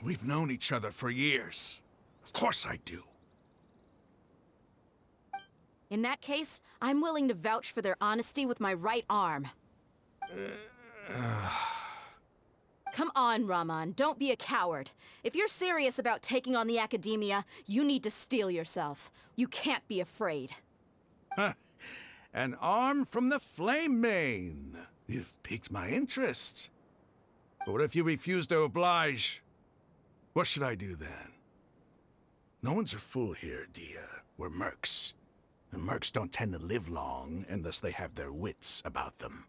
We've known each other for years. Of course I do. In that case, I'm willing to vouch for their honesty with my right arm. Come on, Rahman, don't be a coward. If you're serious about taking on the academia, you need to steel yourself. You can't be afraid. An arm from the Flame Mane. You've piqued my interest. But what if you refuse to oblige? What should I do then? No one's a fool here, Dia. We're mercs. And mercs don't tend to live long unless they have their wits about them.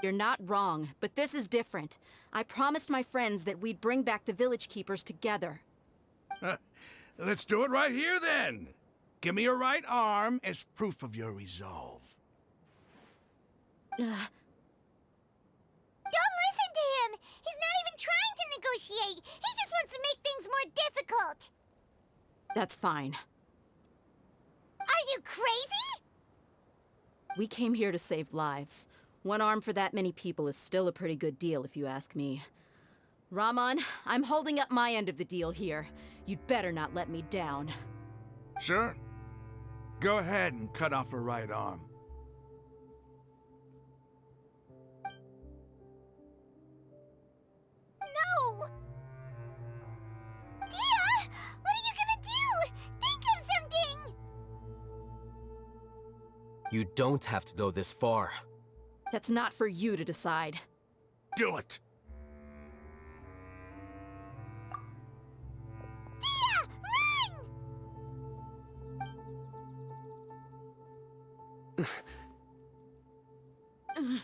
You're not wrong, but this is different. I promised my friends that we'd bring back the village keepers together. Let's do it right here, then. Give me your right arm as proof of your resolve. Don't listen to him! He's not even trying to negotiate! He just wants to make things more difficult! That's fine. Are you crazy? We came here to save lives. One arm for that many people is still a pretty good deal, if you ask me. Rahman, I'm holding up my end of the deal here. You'd better not let me down. Sure. Go ahead and cut off her right arm. No! Dia! What are you gonna do? Think of something! You don't have to go this far. That's not for you to decide. Do it! Dia! Run!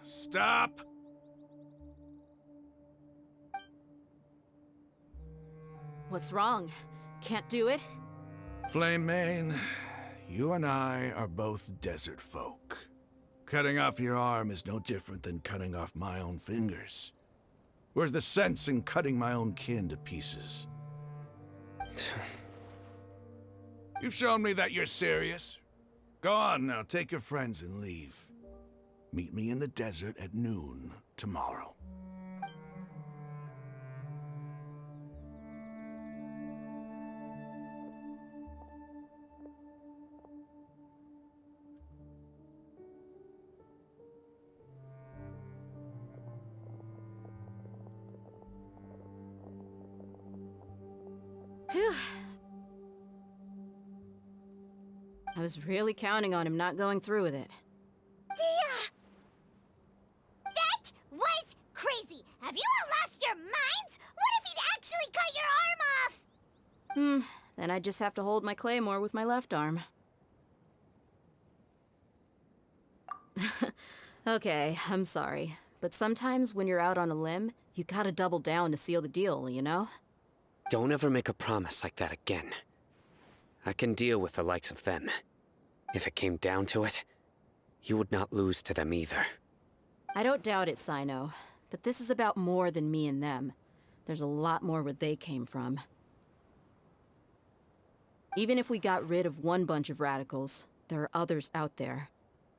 Stop! What's wrong? Can't do it? Flame Mane, you and I are both desert folk. Cutting off your arm is no different than cutting off my own fingers. Where's the sense in cutting my own kin to pieces? You've shown me that you're serious. Go on now, take your friends and leave. Meet me in the desert at noon tomorrow. Phew. I was really counting on him not going through with it. Dia! That was crazy! Have you all lost your minds? What if he'd actually cut your arm off? Then I just have to hold my claymore with my left arm. Okay, I'm sorry. But sometimes when you're out on a limb, you gotta double down to seal the deal, you know? Don't ever make a promise like that again. I can deal with the likes of them. If it came down to it, you would not lose to them either. I don't doubt it, Sino. But this is about more than me and them. There's a lot more where they came from. Even if we got rid of one bunch of radicals, there are others out there.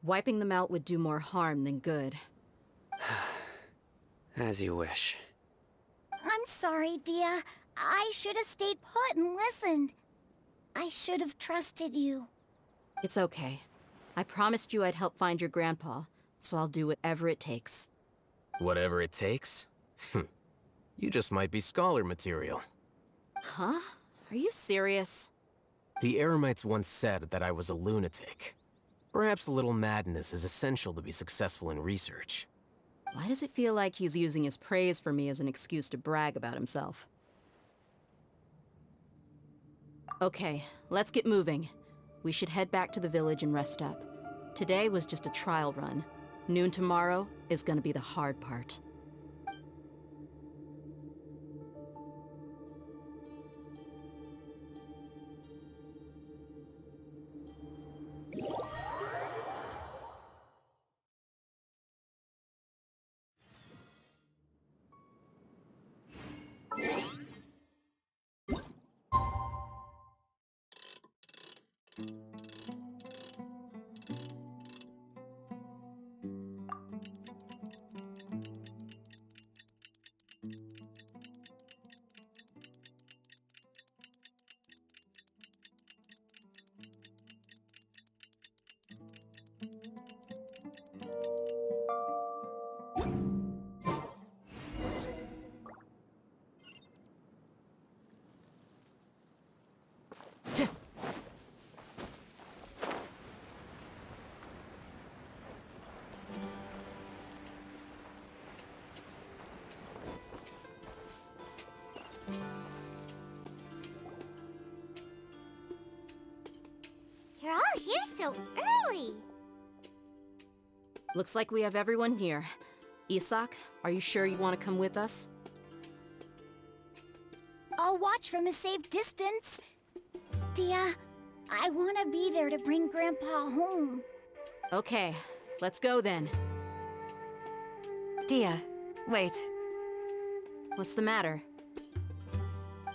Wiping them out would do more harm than good. As you wish. I'm sorry, Dia. I should have stayed put and listened. I should have trusted you. It's okay. I promised you I'd help find your grandpa, so I'll do whatever it takes. Whatever it takes? You just might be scholar material. Huh? Are you serious? The Eremites once said that I was a lunatic. Perhaps a little madness is essential to be successful in research. Why does it feel like he's using his praise for me as an excuse to brag about himself? Okay, let's get moving. We should head back to the village and rest up. Today was just a trial run. Noon tomorrow is gonna be the hard part. so early? Looks like we have everyone here. Isak, are you sure you want to come with us? I'll watch from a safe distance. Dia, I want to be there to bring Grandpa home. Okay, let's go then. Dia, wait. What's the matter?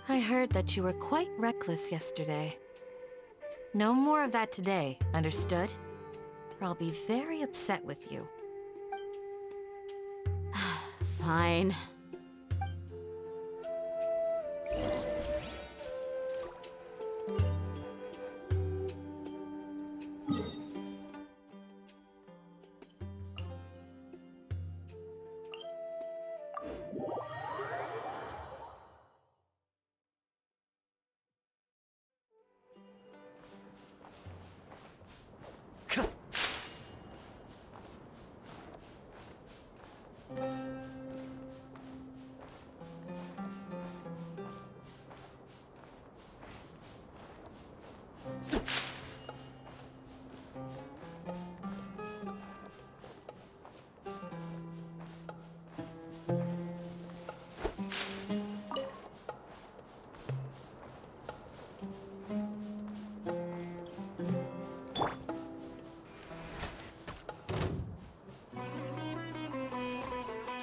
I heard that you were quite reckless yesterday. No more of that today, understood? Or I'll be very upset with you. Fine.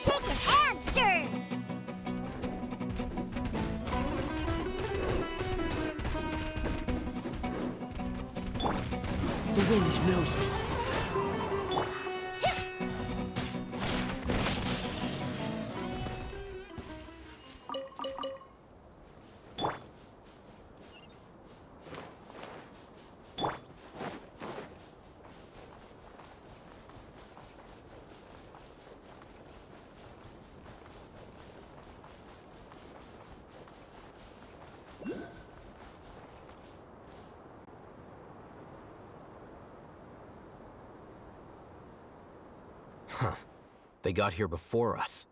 Shaken and stirred! The wind knows me. Huh. They got here before us.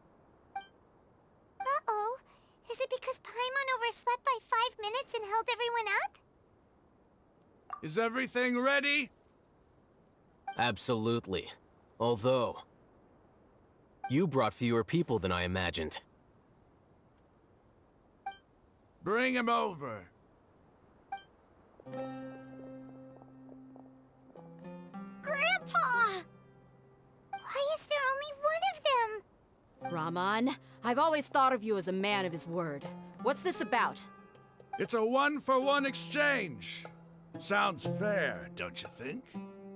Uh-oh. Is it because Paimon overslept by 5 minutes and held everyone up? Is everything ready? Absolutely. Although, you brought fewer people than I imagined. Bring him over. Grandpa! Why is there only one of them? Raman, I've always thought of you as a man of his word. What's this about? It's a one-for-one exchange. Sounds fair, don't you think?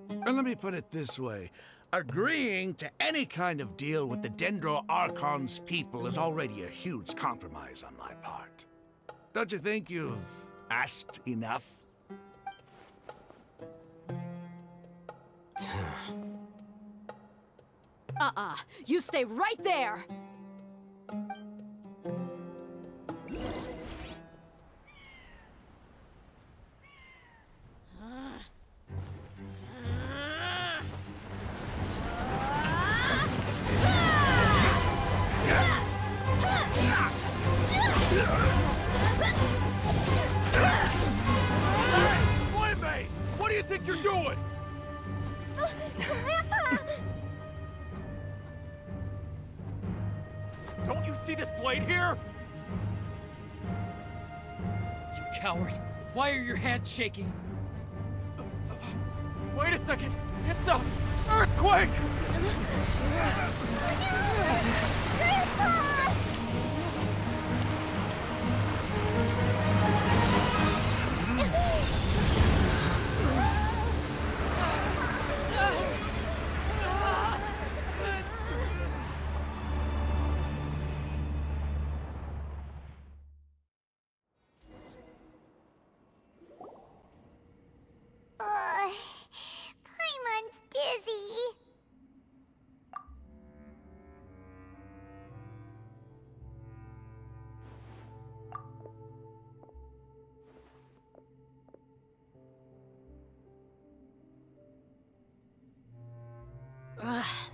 And let me put it this way. Agreeing to any kind of deal with the Dendro Archon's people is already a huge compromise on my part. Don't you think you've asked enough? You stay right there! Flame! What do you think you're doing? Grandpa! Don't you see this blade here? You coward! Why are your hands shaking? Wait a second! It's a earthquake! Grandpa! Paimon's dizzy.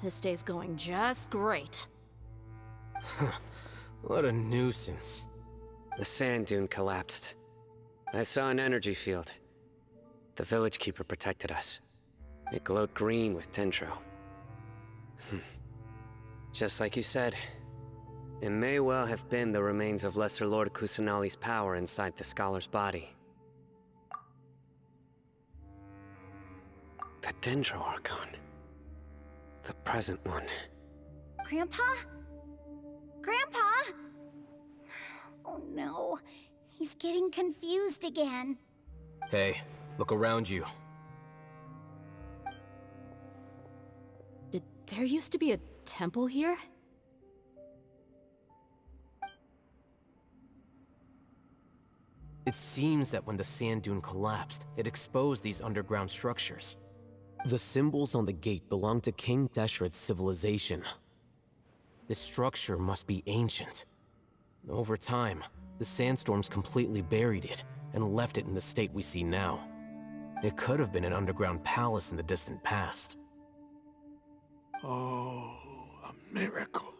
This day's going just great. What a nuisance. The sand dune collapsed. I saw an energy field. The village keeper protected us. It glowed green with dendro. Just like you said, it may well have been the remains of Lesser Lord Kusanali's power inside the scholar's body. The Dendro Archon. The present one. Grandpa? Grandpa? Oh no, he's getting confused again. Hey, look around you. Did there used to be a temple here? It seems that when the sand dune collapsed, it exposed these underground structures. The symbols on the gate belong to King Deshret's civilization. This structure must be ancient. Over time, the sandstorms completely buried it and left it in the state we see now. It could have been an underground palace in the distant past. Oh, a miracle.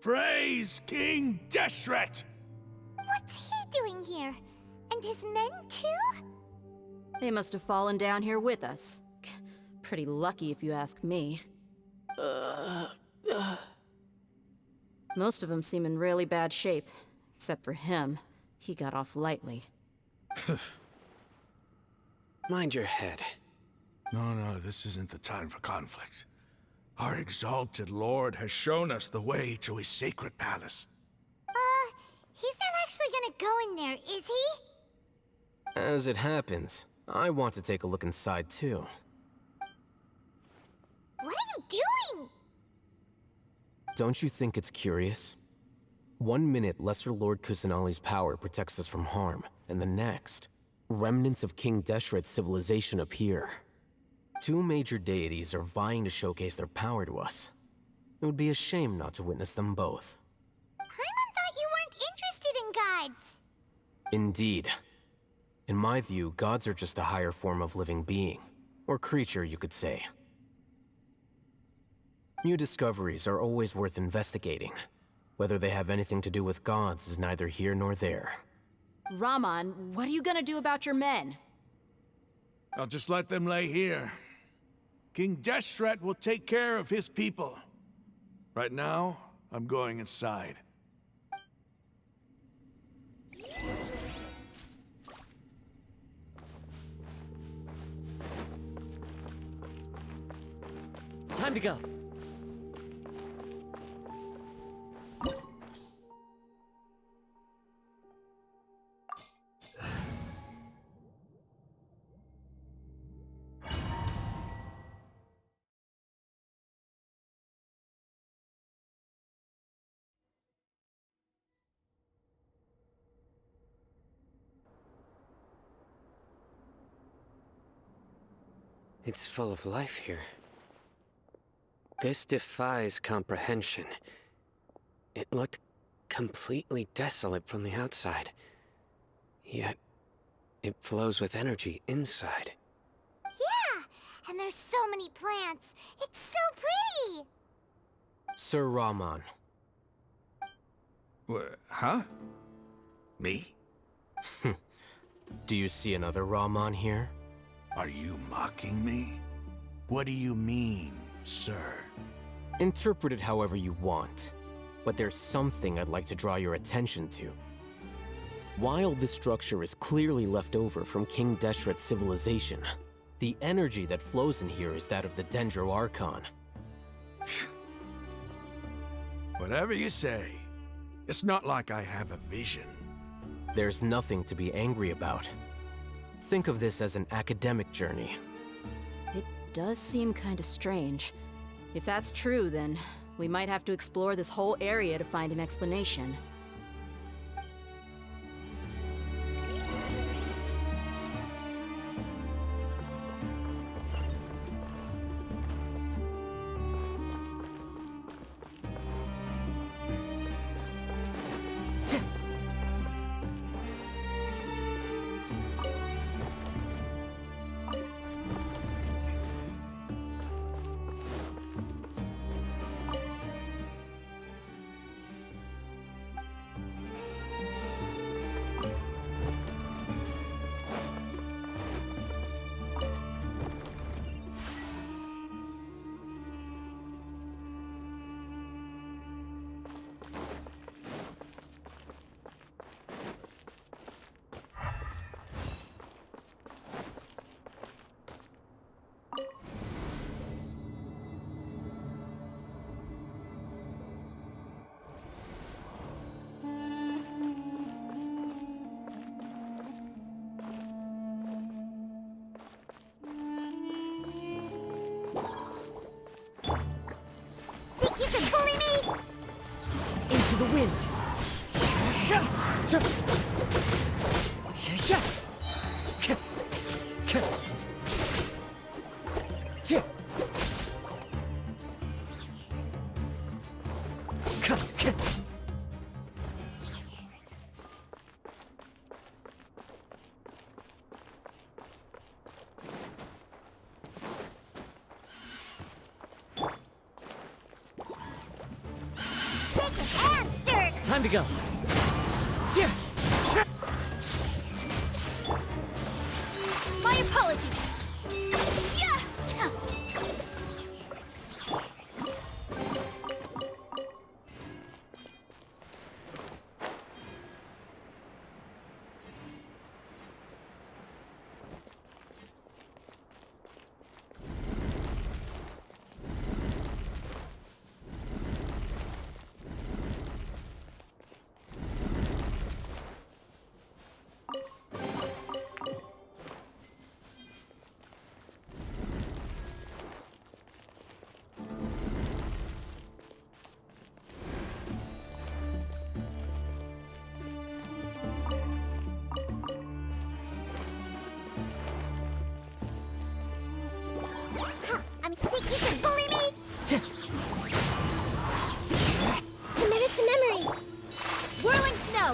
Praise King Deshret! What's he doing here? And his men too? They must have fallen down here with us. Pretty lucky if you ask me. Most of them seem in really bad shape. Except for him. He got off lightly. Mind your head. No, this isn't the time for conflict. Our exalted lord has shown us the way to his sacred palace. He's not actually gonna go in there, is he? As it happens, I want to take a look inside too. What are you doing? Don't you think it's curious? 1 minute, Lesser Lord Kusanali's power protects us from harm, and the next, remnants of King Deshret's civilization appear. 2 major deities are vying to showcase their power to us. It would be a shame not to witness them both. Paimon thought you weren't interested in gods. Indeed. In my view, gods are just a higher form of living being, or creature, you could say. New discoveries are always worth investigating. Whether they have anything to do with gods is neither here nor there. Raman, what are you gonna do about your men? I'll just let them lay here. King Deshret will take care of his people. Right now, I'm going inside. Time to go. It's full of life here. This defies comprehension. It looked completely desolate from the outside. Yet, it flows with energy inside. Yeah, and there's so many plants. It's so pretty. Sir Raman. Huh? Me? Do you see another Raman here? Are you mocking me? What do you mean, sir? Interpret it however you want, but there's something I'd like to draw your attention to. While this structure is clearly left over from King Deshret's civilization, the energy that flows in here is that of the Dendro Archon. Whatever you say. It's not like I have a vision. There's nothing to be angry about. Think of this as an academic journey. It does seem kinda strange. If that's true, then we might have to explore this whole area to find an explanation. the wind. Time to go. My apologies. Yeah. Think you can bully me? Committed to memory. Whirling snow.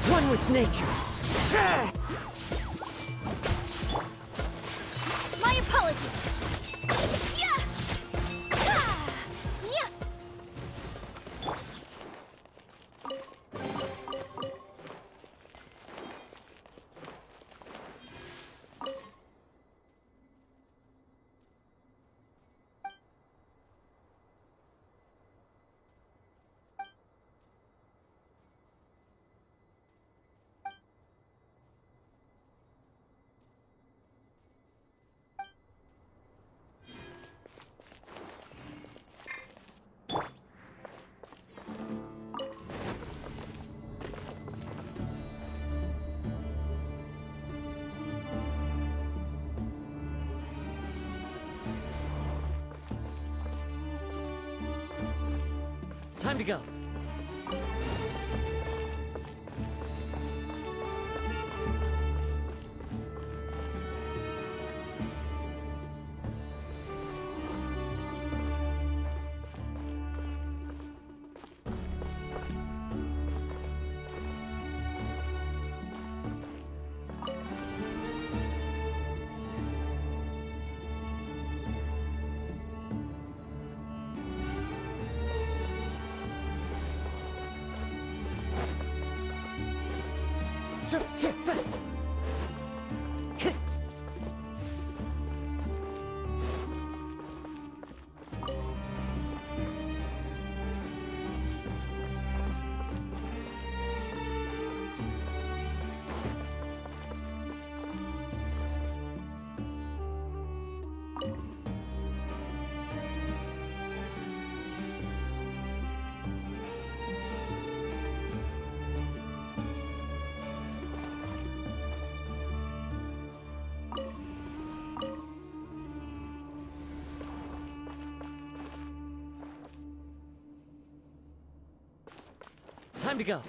One with nature. My apologies. Yeah. Yeah. Time to go. Time to go.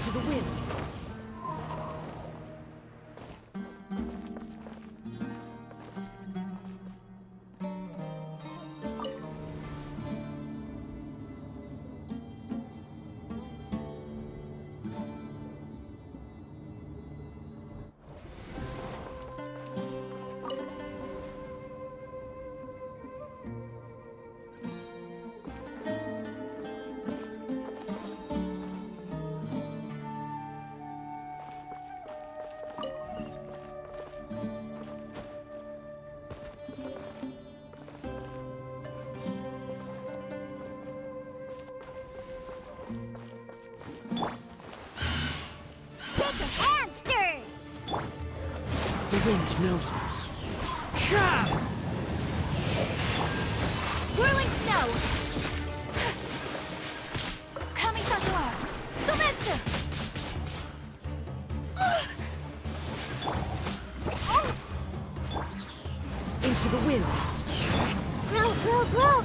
Into the wind. Shake a hamster! The wind knows me. Whirling snow! Kamisato art! Sumetsu! Into the wind. Grow, grow, grow!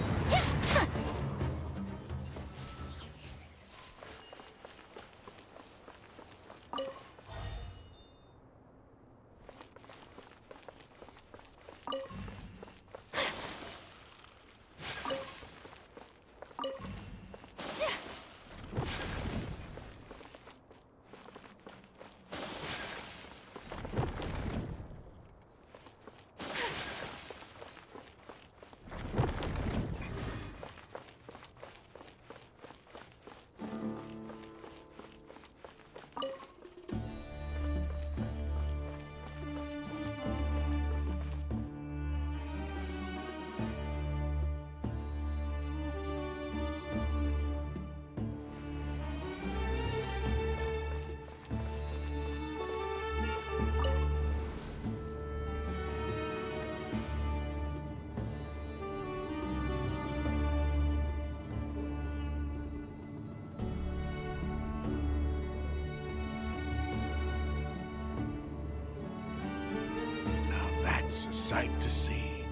It's a sight to see.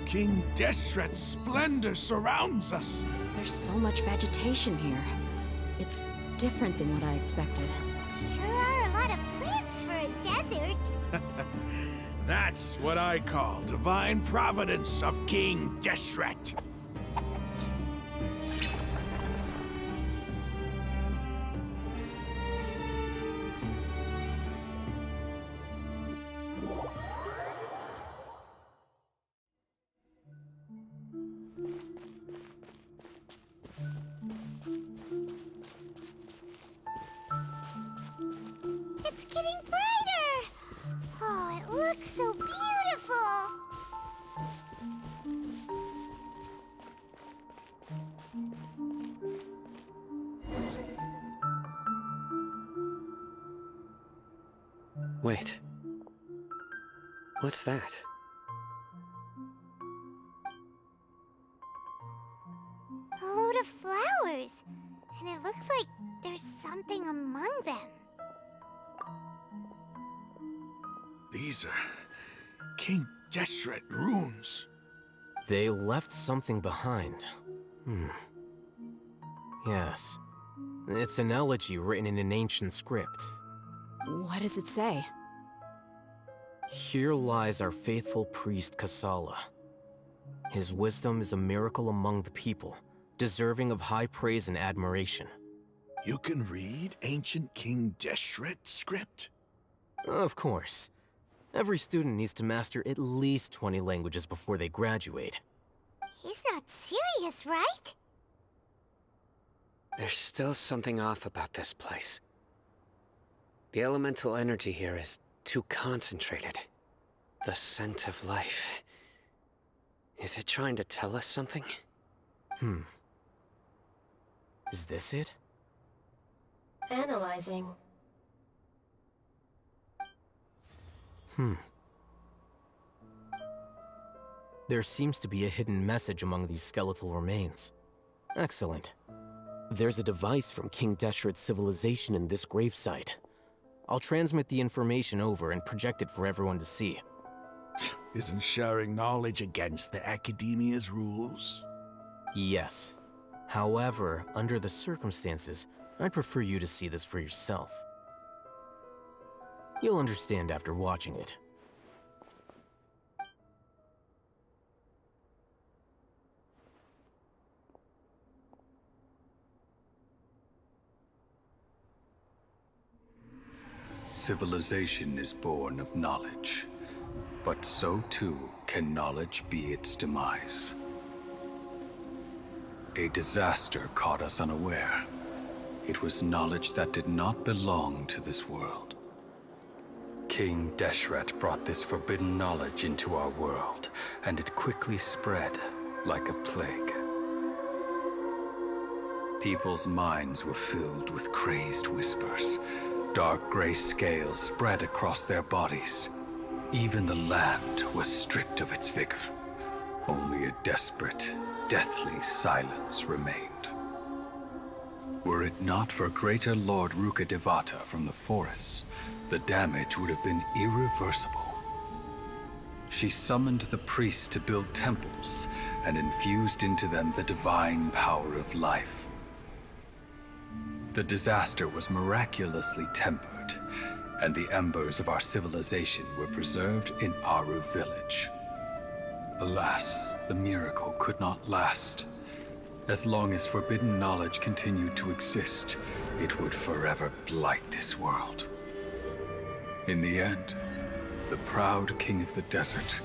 King Deshret's splendor surrounds us. There's so much vegetation here. It's different than what I expected. Sure are a lot of plants for a desert. That's what I call divine providence of King Deshret. It's getting brighter! Oh, it looks so beautiful! Wait. What's that? A load of flowers. And it looks like there's something among them. These are King Deshret runes. They left something behind. Yes. It's an elegy written in an ancient script. What does it say? Here lies our faithful priest Kasala. His wisdom is a miracle among the people, deserving of high praise and admiration. You can read ancient King Deshret script? Of course. Every student needs to master at least 20 languages before they graduate. He's not serious, right? There's still something off about this place. The elemental energy here is too concentrated. The scent of life. Is it trying to tell us something? Is this it? Analyzing. There seems to be a hidden message among these skeletal remains. Excellent. There's a device from King Deshret's civilization in this gravesite. I'll transmit the information over and project it for everyone to see. Isn't sharing knowledge against the Academia's rules? Yes. However, under the circumstances, I'd prefer you to see this for yourself. You'll understand after watching it. Civilization is born of knowledge, but so too can knowledge be its demise. A disaster caught us unaware. It was knowledge that did not belong to this world. King Deshret brought this forbidden knowledge into our world, and it quickly spread like a plague. People's minds were filled with crazed whispers. Dark gray scales spread across their bodies. Even the land was stripped of its vigor. Only a desperate, deathly silence remained. Were it not for greater Lord Rukkhadevata from the forests, the damage would have been irreversible. She summoned the priests to build temples and infused into them the divine power of life. The disaster was miraculously tempered, and the embers of our civilization were preserved in Aru village. Alas, the miracle could not last. As long as forbidden knowledge continued to exist, it would forever blight this world. In the end, the proud king of the desert,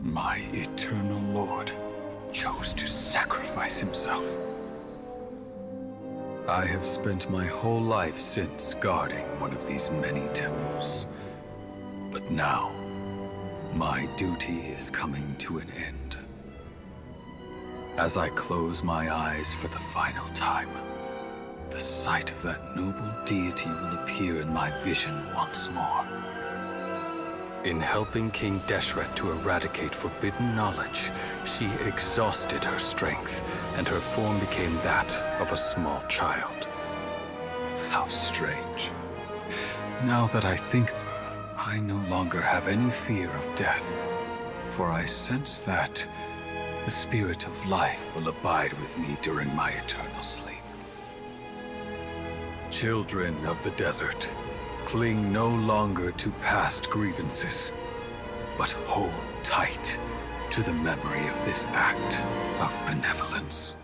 my eternal lord, chose to sacrifice himself. I have spent my whole life since guarding one of these many temples. But now, my duty is coming to an end. As I close my eyes for the final time, the sight of that noble deity will appear in my vision once more. In helping King Deshret to eradicate forbidden knowledge, she exhausted her strength, and her form became that of a small child. How strange. Now that I think of her, I no longer have any fear of death, for I sense that the spirit of life will abide with me during my eternal sleep. Children of the desert, cling no longer to past grievances, but hold tight to the memory of this act of benevolence.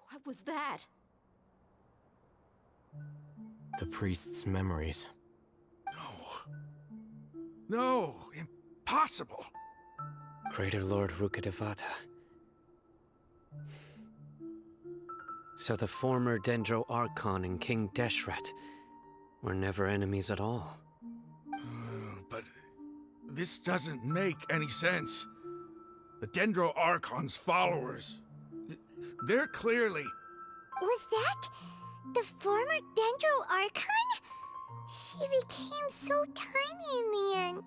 What was that? The priest's memories. No, impossible. Greater Lord Rukkhadevata. So the former Dendro Archon and King Deshret were never enemies at all. But this doesn't make any sense. The Dendro Archon's followers, they're clearly... Was that the former Dendro Archon? She became so tiny in the end.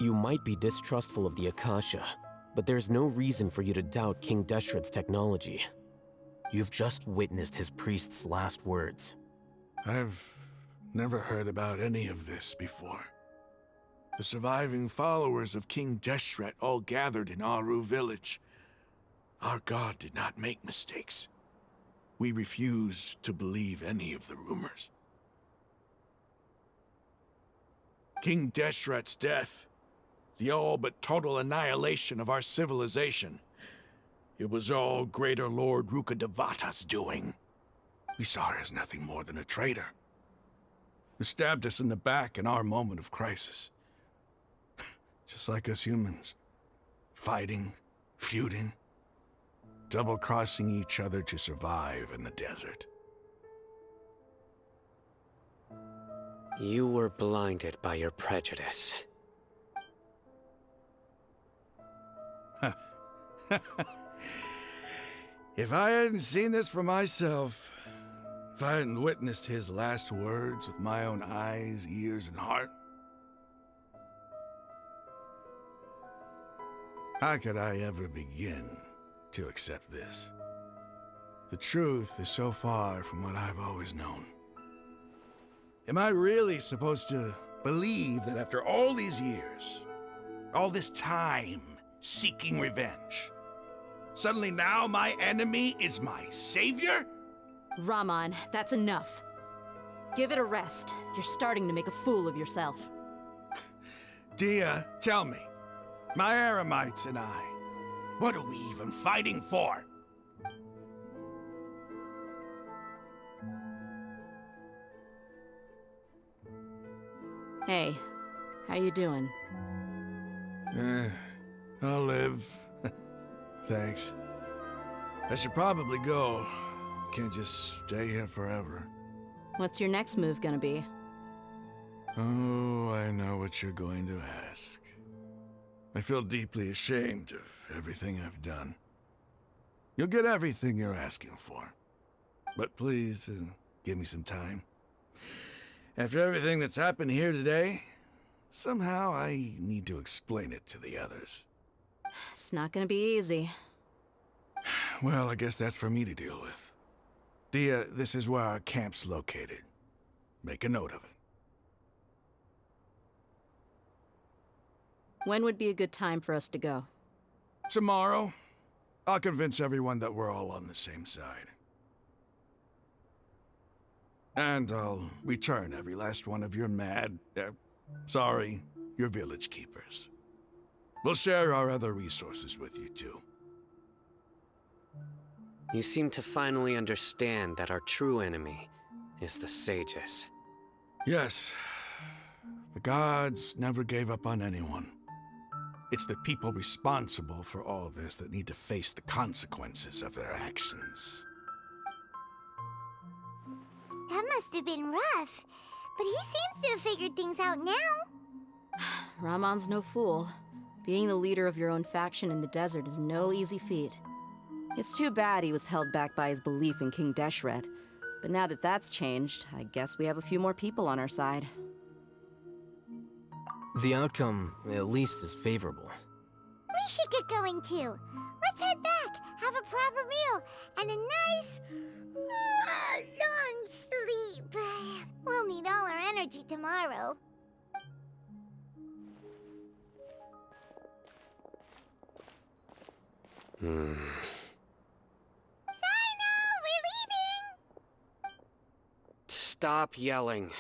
You might be distrustful of the Akasha, but there's no reason for you to doubt King Deshret's technology. You've just witnessed his priest's last words. I've never heard about any of this before. The surviving followers of King Deshret all gathered in Aru village. Our god did not make mistakes. We refuse to believe any of the rumors. King Deshret's death, the all but total annihilation of our civilization, it was all Greater Lord Rukkhadevata's doing. We saw her as nothing more than a traitor, who stabbed us in the back in our moment of crisis. Just like us humans, fighting, feuding, double-crossing each other to survive in the desert. You were blinded by your prejudice. If I hadn't seen this for myself, if I hadn't witnessed his last words with my own eyes, ears, and heart, how could I ever begin to accept this. The truth is so far from what I've always known. Am I really supposed to believe that after all these years, all this time seeking revenge, suddenly now my enemy is my savior? Raman, that's enough. Give it a rest. You're starting to make a fool of yourself. Dia, tell me, my Eremites and I, what are we even fighting for? Hey, how you doing? I'll live. Thanks. I should probably go. Can't just stay here forever. What's your next move gonna be? Oh, I know what you're going to ask. I feel deeply ashamed of everything I've done. You'll get everything you're asking for. But please, give me some time. After everything that's happened here today, somehow I need to explain it to the others. It's not gonna be easy. Well, I guess that's for me to deal with. Dia, this is where our camp's located. Make a note of it. When would be a good time for us to go? Tomorrow, I'll convince everyone that we're all on the same side. And I'll return every last one of your your village keepers. We'll share our other resources with you too. You seem to finally understand that our true enemy is the sages. Yes, the gods never gave up on anyone. It's the people responsible for all this that need to face the consequences of their actions. That must have been rough. But he seems to have figured things out now. Ramon's no fool. Being the leader of your own faction in the desert is no easy feat. It's too bad he was held back by his belief in King Deshret. But now that that's changed, I guess we have a few more people on our side. The outcome, at least, is favorable. We should get going too. Let's head back, have a proper meal, and a nice, long sleep. We'll need all our energy tomorrow. Sino, we're leaving! Stop yelling.